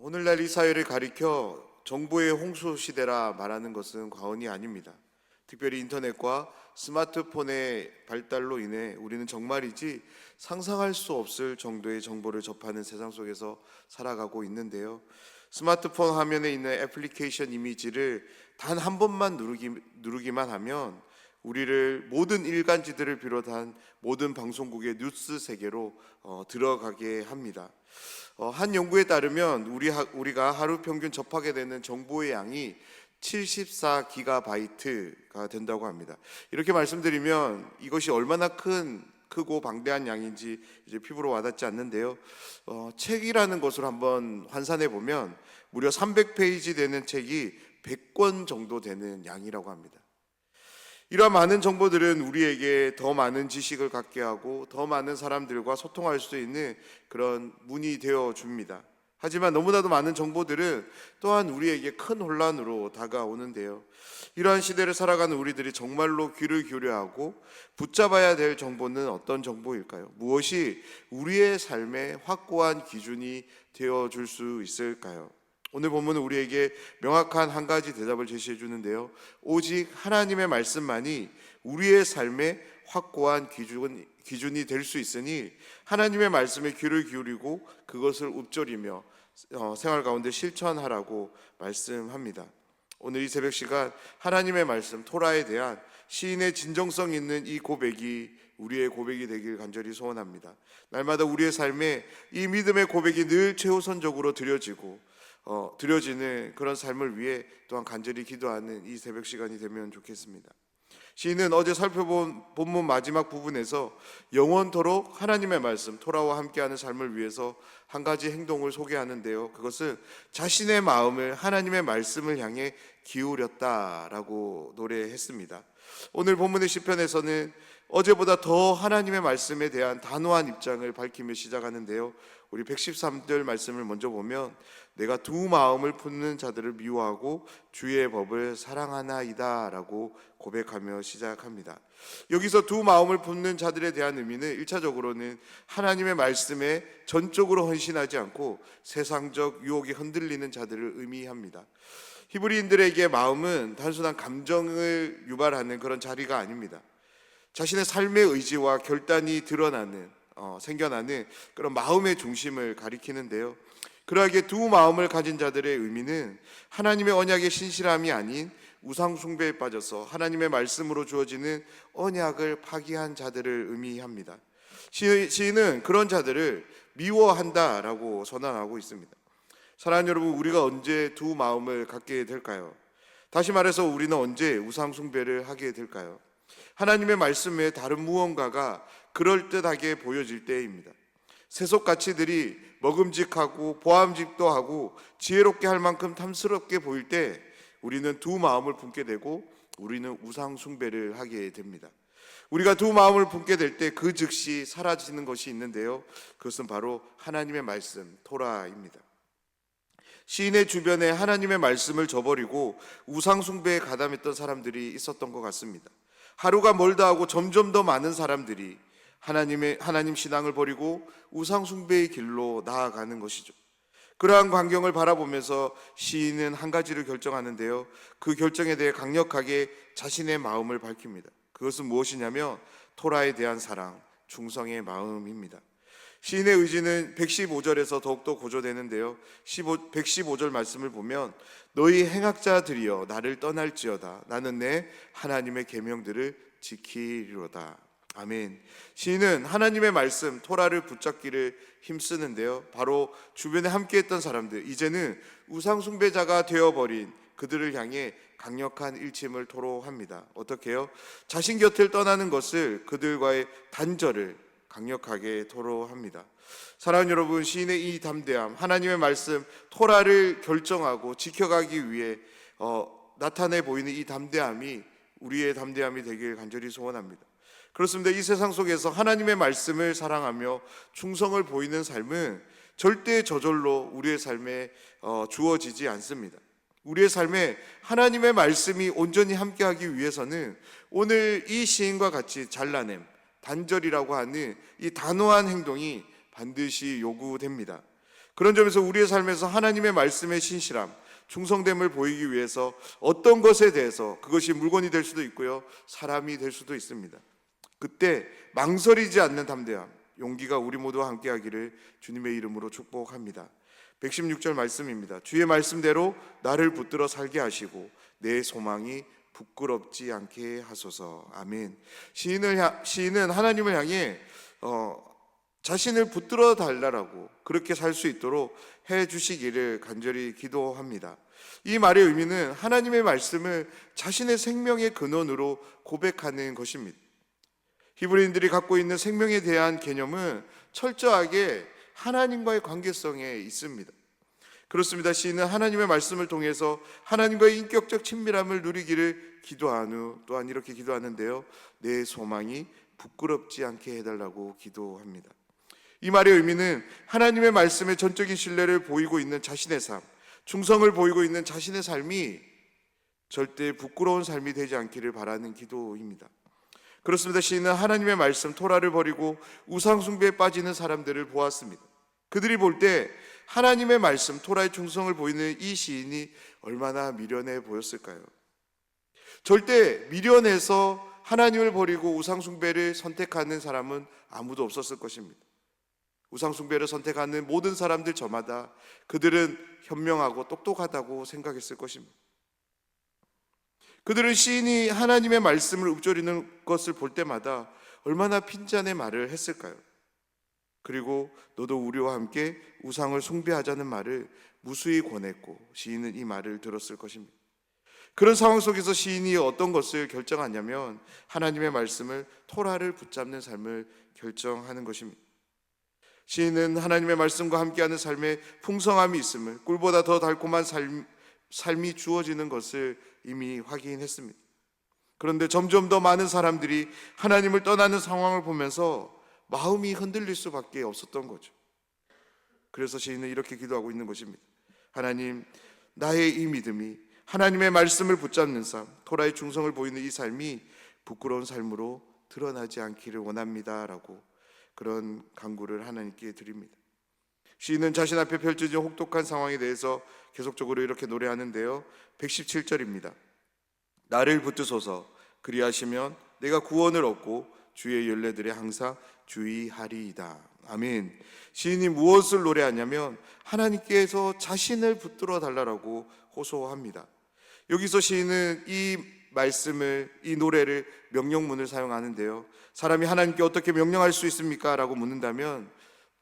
오늘날 이 사회를 가리켜 정보의 홍수 시대라 말하는 것은 과언이 아닙니다. 특별히 인터넷과 스마트폰의 발달로 인해 우리는 정말이지 상상할 수 없을 정도의 정보를 접하는 세상 속에서 살아가고 있는데요. 스마트폰 화면에 있는 애플리케이션 이미지를 단 한 번만 누르기만 하면 우리를 모든 일간지들을 비롯한 모든 방송국의 뉴스 세계로 들어가게 합니다. 한 연구에 따르면 우리가 하루 평균 접하게 되는 정보의 양이 74기가바이트가 된다고 합니다. 이렇게 말씀드리면 이것이 얼마나 크고 방대한 양인지 이제 피부로 와닿지 않는데요. 책이라는 것을 한번 환산해 보면 무려 300페이지 되는 책이 100권 정도 되는 양이라고 합니다. 이러한 많은 정보들은 우리에게 더 많은 지식을 갖게 하고 더 많은 사람들과 소통할 수 있는 그런 문이 되어 줍니다. 하지만 너무나도 많은 정보들은 또한 우리에게 큰 혼란으로 다가오는데요. 이러한 시대를 살아가는 우리들이 정말로 귀를 기울여야 하고 붙잡아야 될 정보는 어떤 정보일까요? 무엇이 우리의 삶의 확고한 기준이 되어 줄 수 있을까요? 오늘 본문은 우리에게 명확한 한 가지 대답을 제시해 주는데요. 오직 하나님의 말씀만이 우리의 삶의 확고한 기준이 될 수 있으니 하나님의 말씀에 귀를 기울이고 그것을 읊조리며 생활 가운데 실천하라고 말씀합니다. 오늘 이 새벽 시간 하나님의 말씀 토라에 대한 시인의 진정성 있는 이 고백이 우리의 고백이 되길 간절히 소원합니다. 날마다 우리의 삶에 이 믿음의 고백이 늘 최우선적으로 드려지는 그런 삶을 위해 또한 간절히 기도하는 이 새벽 시간이 되면 좋겠습니다. 시인은 어제 살펴본 본문 마지막 부분에서 영원토록 하나님의 말씀 토라와 함께하는 삶을 위해서 한 가지 행동을 소개하는데요. 그것은 자신의 마음을 하나님의 말씀을 향해 기울였다라고 노래했습니다. 오늘 본문의 시편에서는 어제보다 더 하나님의 말씀에 대한 단호한 입장을 밝히며 시작하는데요. 우리 113절 말씀을 먼저 보면 내가 두 마음을 품는 자들을 미워하고 주의 법을 사랑하나이다 라고 고백하며 시작합니다. 여기서 두 마음을 품는 자들에 대한 의미는 1차적으로는 하나님의 말씀에 전적으로 헌신하지 않고 세상적 유혹에 흔들리는 자들을 의미합니다. 히브리인들에게 마음은 단순한 감정을 유발하는 그런 자리가 아닙니다. 자신의 삶의 의지와 결단이 생겨나는 그런 마음의 중심을 가리키는데요. 그러하게 두 마음을 가진 자들의 의미는 하나님의 언약의 신실함이 아닌 우상 숭배에 빠져서 하나님의 말씀으로 주어지는 언약을 파기한 자들을 의미합니다. 시인은 그런 자들을 미워한다라고 선언하고 있습니다. 사랑하는 여러분, 우리가 언제 두 마음을 갖게 될까요? 다시 말해서 우리는 언제 우상 숭배를 하게 될까요? 하나님의 말씀 외에 다른 무언가가 그럴듯하게 보여질 때입니다. 세속 가치들이 먹음직하고 보암직도 하고 지혜롭게 할 만큼 탐스럽게 보일 때 우리는 두 마음을 품게 되고 우리는 우상 숭배를 하게 됩니다. 우리가 두 마음을 품게 될 때 그 즉시 사라지는 것이 있는데요. 그것은 바로 하나님의 말씀, 토라입니다. 시인의 주변에 하나님의 말씀을 저버리고 우상 숭배에 가담했던 사람들이 있었던 것 같습니다. 하루가 멀다 하고 점점 더 많은 사람들이 하나님 신앙을 버리고 우상 숭배의 길로 나아가는 것이죠. 그러한 광경을 바라보면서 시인은 한 가지를 결정하는데요. 그 결정에 대해 강력하게 자신의 마음을 밝힙니다. 그것은 무엇이냐면 토라에 대한 사랑, 충성의 마음입니다. 시인의 의지는 115절에서 더욱더 고조되는데요. 115절 말씀을 보면 너희 행악자들이여 나를 떠날지어다 나는 내 하나님의 계명들을 지키리로다. 아멘. 시인은 하나님의 말씀 토라를 붙잡기를 힘쓰는데요. 바로 주변에 함께했던 사람들, 이제는 우상 숭배자가 되어버린 그들을 향해 강력한 일침을 토로합니다. 어떻게요? 자신 곁을 떠나는 것을, 그들과의 단절을 강력하게 토로합니다. 사랑하는 여러분, 시인의 이 담대함, 하나님의 말씀 토라를 결정하고 지켜가기 위해 나타내 보이는 이 담대함이 우리의 담대함이 되길 간절히 소원합니다. 그렇습니다. 이 세상 속에서 하나님의 말씀을 사랑하며 충성을 보이는 삶은 절대 저절로 우리의 삶에 주어지지 않습니다. 우리의 삶에 하나님의 말씀이 온전히 함께하기 위해서는 오늘 이 시인과 같이 잘라냄, 단절이라고 하는 이 단호한 행동이 반드시 요구됩니다. 그런 점에서 우리의 삶에서 하나님의 말씀의 신실함, 충성됨을 보이기 위해서 어떤 것에 대해서, 그것이 물건이 될 수도 있고요, 사람이 될 수도 있습니다. 그때 망설이지 않는 담대함, 용기가 우리 모두와 함께하기를 주님의 이름으로 축복합니다. 116절 말씀입니다. 주의 말씀대로 나를 붙들어 살게 하시고 내 소망이 부끄럽지 않게 하소서. 아멘. 시인은 하나님을 향해 자신을 붙들어 달라고, 그렇게 살 수 있도록 해 주시기를 간절히 기도합니다. 이 말의 의미는 하나님의 말씀을 자신의 생명의 근원으로 고백하는 것입니다. 히브리인들이 갖고 있는 생명에 대한 개념은 철저하게 하나님과의 관계성에 있습니다. 그렇습니다. 시인은 하나님의 말씀을 통해서 하나님과의 인격적 친밀함을 누리기를 기도한 후 또한 이렇게 기도하는데요, 내 소망이 부끄럽지 않게 해달라고 기도합니다. 이 말의 의미는 하나님의 말씀에 전적인 신뢰를 보이고 있는 자신의 삶, 충성을 보이고 있는 자신의 삶이 절대 부끄러운 삶이 되지 않기를 바라는 기도입니다. 그렇습니다. 시인은 하나님의 말씀 토라를 버리고 우상 숭배에 빠지는 사람들을 보았습니다. 그들이 볼 때 하나님의 말씀 토라의 충성을 보이는 이 시인이 얼마나 미련해 보였을까요? 절대 미련해서 하나님을 버리고 우상 숭배를 선택하는 사람은 아무도 없었을 것입니다. 우상 숭배를 선택하는 모든 사람들 저마다 그들은 현명하고 똑똑하다고 생각했을 것입니다. 그들은 시인이 하나님의 말씀을 읊조리는 것을 볼 때마다 얼마나 핀잔의 말을 했을까요? 그리고 너도 우리와 함께 우상을 숭배하자는 말을 무수히 권했고, 시인은 이 말을 들었을 것입니다. 그런 상황 속에서 시인이 어떤 것을 결정하냐면 하나님의 말씀을 토라를 붙잡는 삶을 결정하는 것입니다. 시인은 하나님의 말씀과 함께하는 삶에 풍성함이 있음을, 꿀보다 더 달콤한 삶이 주어지는 것을 이미 확인했습니다. 그런데 점점 더 많은 사람들이 하나님을 떠나는 상황을 보면서 마음이 흔들릴 수밖에 없었던 거죠. 그래서 시인은 이렇게 기도하고 있는 것입니다. 하나님, 나의 이 믿음이 하나님의 말씀을 붙잡는 삶, 토라의 충성을 보이는 이 삶이 부끄러운 삶으로 드러나지 않기를 원합니다 라고 그런 간구를 하나님께 드립니다. 시인은 자신 앞에 펼쳐진 혹독한 상황에 대해서 계속적으로 이렇게 노래하는데요, 117절입니다. 나를 붙드소서, 그리하시면 내가 구원을 얻고 주의 열매들에 항상 주의하리이다. 아멘. 시인이 무엇을 노래하냐면 하나님께서 자신을 붙들어 달라고 호소합니다. 여기서 시인은 이 말씀을, 이 노래를 명령문을 사용하는데요, 사람이 하나님께 어떻게 명령할 수 있습니까? 라고 묻는다면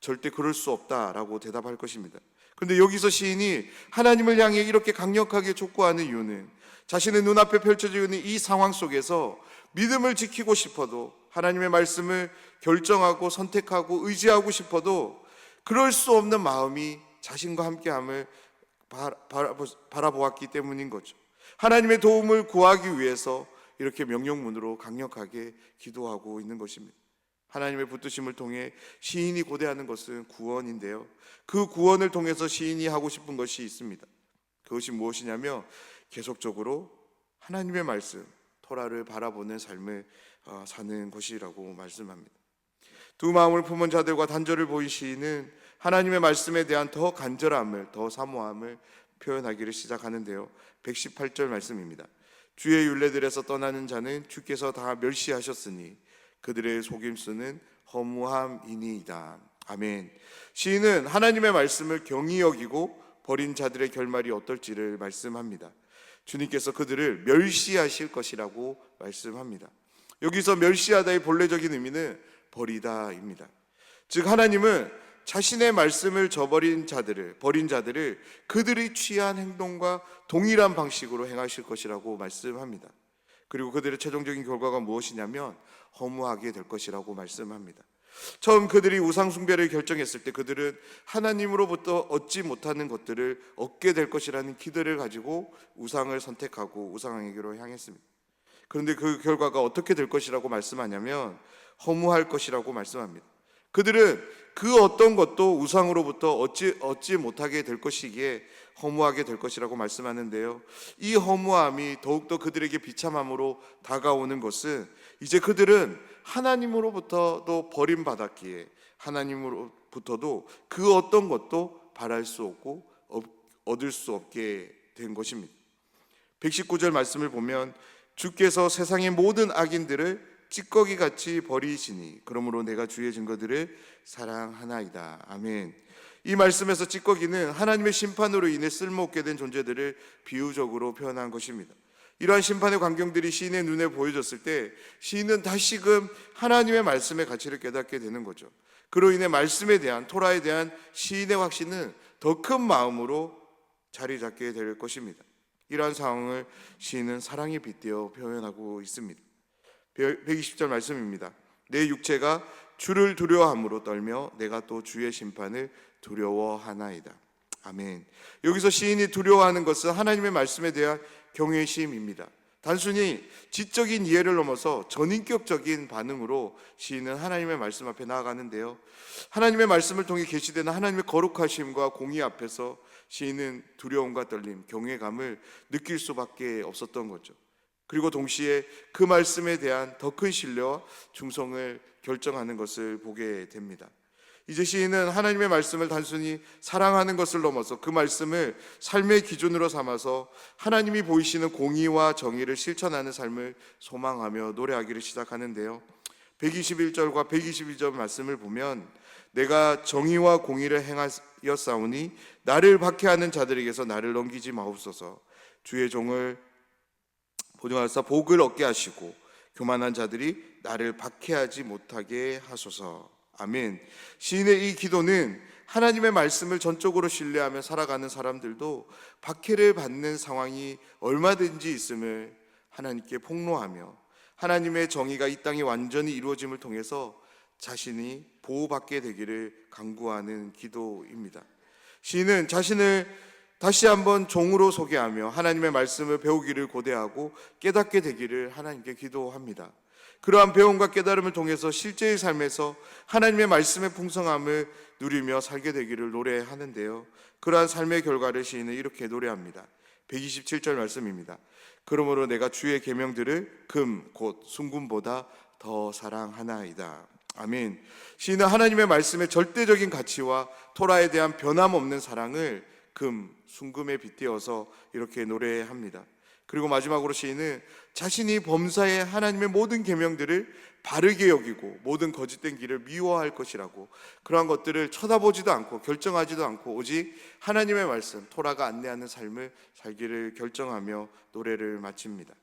절대 그럴 수 없다라고 대답할 것입니다. 그런데 여기서 시인이 하나님을 향해 이렇게 강력하게 촉구하는 이유는 자신의 눈앞에 펼쳐지고 있는 이 상황 속에서 믿음을 지키고 싶어도, 하나님의 말씀을 결정하고 선택하고 의지하고 싶어도 그럴 수 없는 마음이 자신과 함께함을 바라보았기 때문인 거죠. 하나님의 도움을 구하기 위해서 이렇게 명령문으로 강력하게 기도하고 있는 것입니다. 하나님의 붙드심을 통해 시인이 고대하는 것은 구원인데요, 그 구원을 통해서 시인이 하고 싶은 것이 있습니다. 그것이 무엇이냐면 계속적으로 하나님의 말씀, 토라를 바라보는 삶을 사는 것이라고 말씀합니다. 두 마음을 품은 자들과 단절을 보인 시인은 하나님의 말씀에 대한 더 간절함을, 더 사모함을 표현하기를 시작하는데요, 118절 말씀입니다. 주의 율례들에서 떠나는 자는 주께서 다 멸시하셨으니 그들의 속임수는 허무함이니이다. 아멘. 시인은 하나님의 말씀을 경히 여기고 버린 자들의 결말이 어떨지를 말씀합니다. 주님께서 그들을 멸시하실 것이라고 말씀합니다. 여기서 멸시하다의 본래적인 의미는 버리다입니다. 즉 하나님은 자신의 말씀을 저버린 자들을, 버린 자들을 그들이 취한 행동과 동일한 방식으로 행하실 것이라고 말씀합니다. 그리고 그들의 최종적인 결과가 무엇이냐면 허무하게 될 것이라고 말씀합니다. 처음 그들이 우상 숭배를 결정했을 때 그들은 하나님으로부터 얻지 못하는 것들을 얻게 될 것이라는 기대를 가지고 우상을 선택하고 우상에게로 향했습니다. 그런데 그 결과가 어떻게 될 것이라고 말씀하냐면 허무할 것이라고 말씀합니다. 그들은 그 어떤 것도 우상으로부터 얻지 못하게 될 것이기에 허무하게 될 것이라고 말씀하는데요, 이 허무함이 더욱더 그들에게 비참함으로 다가오는 것은 이제 그들은 하나님으로부터도 버림받았기에 하나님으로부터도 그 어떤 것도 바랄 수 없고 얻을 수 없게 된 것입니다. 119절 말씀을 보면 주께서 세상의 모든 악인들을 찌꺼기같이 버리시니 그러므로 내가 주의 증거들을 사랑하나이다. 아멘. 이 말씀에서 찌꺼기는 하나님의 심판으로 인해 쓸모없게 된 존재들을 비유적으로 표현한 것입니다. 이러한 심판의 광경들이 시인의 눈에 보여졌을 때 시인은 다시금 하나님의 말씀의 가치를 깨닫게 되는 거죠. 그로 인해 말씀에 대한, 토라에 대한 시인의 확신은 더 큰 마음으로 자리 잡게 될 것입니다. 이러한 상황을 시인은 사랑에 빗대어 표현하고 있습니다. 120절 말씀입니다. 내 육체가 주를 두려워함으로 떨며 내가 또 주의 심판을 두려워하나이다. 아멘. 여기서 시인이 두려워하는 것은 하나님의 말씀에 대한 경외심입니다. 단순히 지적인 이해를 넘어서 전인격적인 반응으로 시인은 하나님의 말씀 앞에 나아가는데요, 하나님의 말씀을 통해 계시되는 하나님의 거룩하심과 공의 앞에서 시인은 두려움과 떨림, 경외감을 느낄 수밖에 없었던 거죠. 그리고 동시에 그 말씀에 대한 더 큰 신뢰와 충성을 결정하는 것을 보게 됩니다. 이제 시인은 하나님의 말씀을 단순히 사랑하는 것을 넘어서 그 말씀을 삶의 기준으로 삼아서 하나님이 보이시는 공의와 정의를 실천하는 삶을 소망하며 노래하기를 시작하는데요, 121절과 122절 말씀을 보면 내가 정의와 공의를 행하였사오니 나를 박해하는 자들에게서 나를 넘기지 마옵소서. 주의 종을 보증하사 복을 얻게 하시고 교만한 자들이 나를 박해하지 못하게 하소서. 아멘. 시인의 이 기도는 하나님의 말씀을 전적으로 신뢰하며 살아가는 사람들도 박해를 받는 상황이 얼마든지 있음을 하나님께 폭로하며 하나님의 정의가 이 땅에 완전히 이루어짐을 통해서 자신이 보호받게 되기를 간구하는 기도입니다. 시인은 자신을 다시 한번 종으로 소개하며 하나님의 말씀을 배우기를 고대하고 깨닫게 되기를 하나님께 기도합니다. 그러한 배움과 깨달음을 통해서 실제의 삶에서 하나님의 말씀의 풍성함을 누리며 살게 되기를 노래하는데요, 그러한 삶의 결과를 시인은 이렇게 노래합니다. 127절 말씀입니다. 그러므로 내가 주의 계명들을 금 곧 순금보다 더 사랑하나이다. 아멘. 시인은 하나님의 말씀의 절대적인 가치와 토라에 대한 변함없는 사랑을 금, 순금에 빗대어서 이렇게 노래합니다. 그리고 마지막으로 시인은 자신이 범사에 하나님의 모든 계명들을 바르게 여기고 모든 거짓된 길을 미워할 것이라고, 그러한 것들을 쳐다보지도 않고 결정하지도 않고 오직 하나님의 말씀, 토라가 안내하는 삶을 살기를 결정하며 노래를 마칩니다.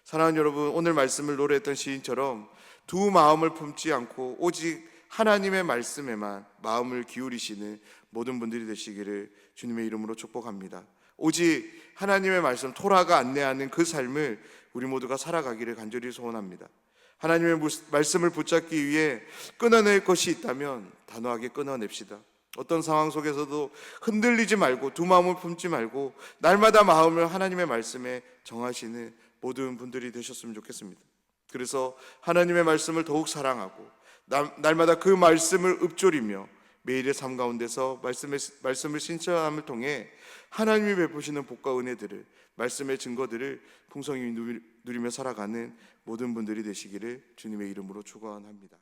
사랑하는 여러분, 오늘 말씀을 노래했던 시인처럼 두 마음을 품지 않고 오직 하나님의 말씀에만 마음을 기울이시는 모든 분들이 되시기를 주님의 이름으로 축복합니다. 오직 하나님의 말씀, 토라가 안내하는 그 삶을 우리 모두가 살아가기를 간절히 소원합니다. 하나님의 말씀을 붙잡기 위해 끊어낼 것이 있다면 단호하게 끊어냅시다. 어떤 상황 속에서도 흔들리지 말고 두 마음을 품지 말고 날마다 마음을 하나님의 말씀에 정하시는 모든 분들이 되셨으면 좋겠습니다. 그래서 하나님의 말씀을 더욱 사랑하고 날마다 그 말씀을 읊조리며 매일의 삶 가운데서 말씀을 신천함을 통해 하나님이 베푸시는 복과 은혜들을, 말씀의 증거들을 풍성히 누리며 살아가는 모든 분들이 되시기를 주님의 이름으로 축원합니다.